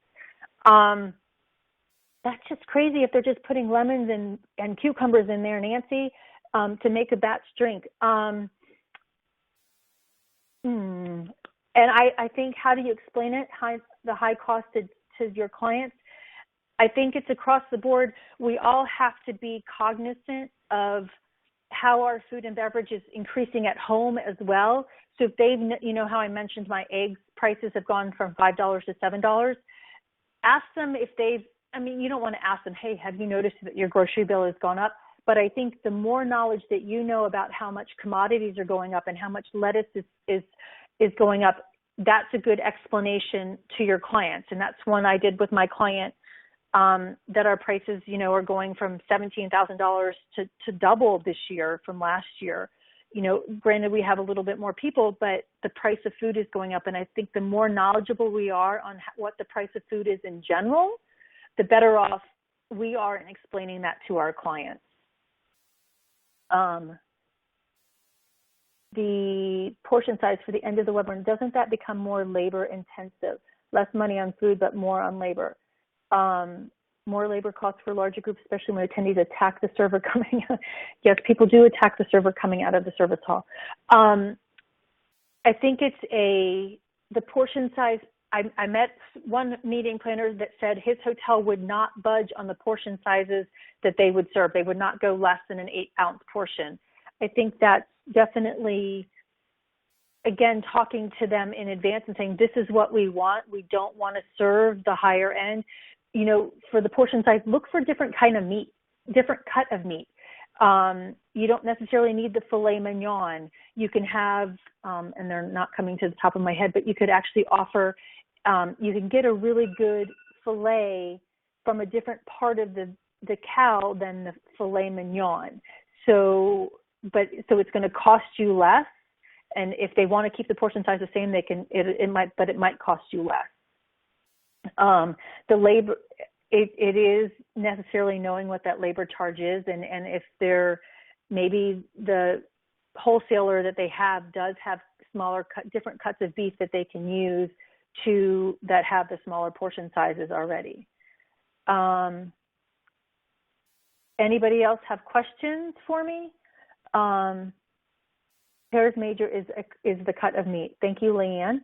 That's just crazy if they're just putting lemons and cucumbers in there, Nancy, to make a batch drink. And I think, how do you explain it, the high cost to your clients? I think it's across the board. We all have to be cognizant of how our food and beverage is increasing at home as well. So if they've, you know how I mentioned my eggs prices have gone from $5 to $7, ask them if they've, I mean, you don't want to ask them, hey, have you noticed that your grocery bill has gone up? But I think the more knowledge that you know about how much commodities are going up and how much lettuce is going up, that's a good explanation to your clients. And that's one I did with my client, that our prices, you know, are going from $17,000 to double this year from last year. You know, granted, we have a little bit more people, but the price of food is going up. And I think the more knowledgeable we are on what the price of food is in general, the better off we are in explaining that to our clients. The portion size for the end of the webinar, doesn't that become more labor intensive? Less money on food, but more on labor. More labor costs for larger groups, especially when attendees attack the server coming out. Yes, people do attack the server coming out of the service hall. I think it's the portion size I met one meeting planner that said his hotel would not budge on the portion sizes that they would serve. They would not go less than an 8-ounce portion. I think that's definitely, again, talking to them in advance and saying, this is what we want. We don't want to serve the higher end. You know, for the portion size, look for different kind of meat, different cut of meat. You don't necessarily need the filet mignon. You can have, and they're not coming to the top of my head, but you could actually offer, you can get a really good filet from a different part of the cow than the filet mignon. So it's going to cost you less. And if they want to keep the portion size the same, they can, it might cost you less. The labor, it is necessarily knowing what that labor charge is, and if they're, maybe the wholesaler that they have does have different cuts of beef that they can use that have the smaller portion sizes already. Anybody else have questions for me? Pares major is the cut of meat. Thank you, Leanne.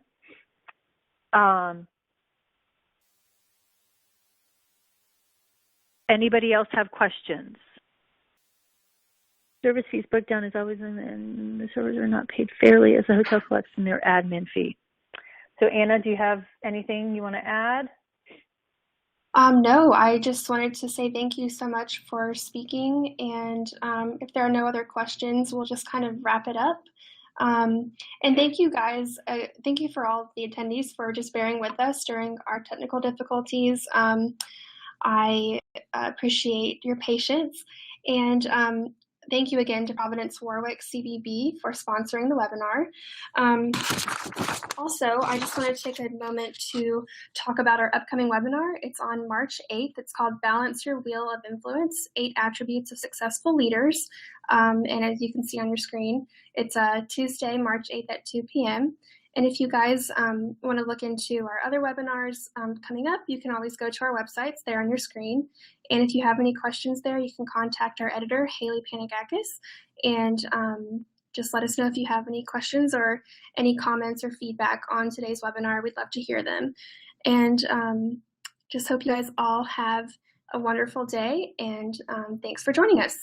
Anybody else have questions? Service fees breakdown is always and the servers are not paid fairly as the hotel collects from their admin fee. So Anna, do you have anything you want to add? No, I just wanted to say thank you so much for speaking. And if there are no other questions, we'll just kind of wrap it up. And thank you guys. Thank you for all the attendees for just bearing with us during our technical difficulties. I appreciate your patience. And thank you again to Providence Warwick CVB for sponsoring the webinar. Also, I just wanted to take a moment to talk about our upcoming webinar. It's on March 8th. It's called Balance Your Wheel of Influence, 8 Attributes of Successful Leaders. And as you can see on your screen, it's Tuesday, March 8th at 2 p.m. And if you guys want to look into our other webinars coming up, you can always go to our websites there on your screen. And if you have any questions there, you can contact our editor, Haley Panagakis, and just let us know if you have any questions or any comments or feedback on today's webinar. We'd love to hear them. And just hope you guys all have a wonderful day, and thanks for joining us.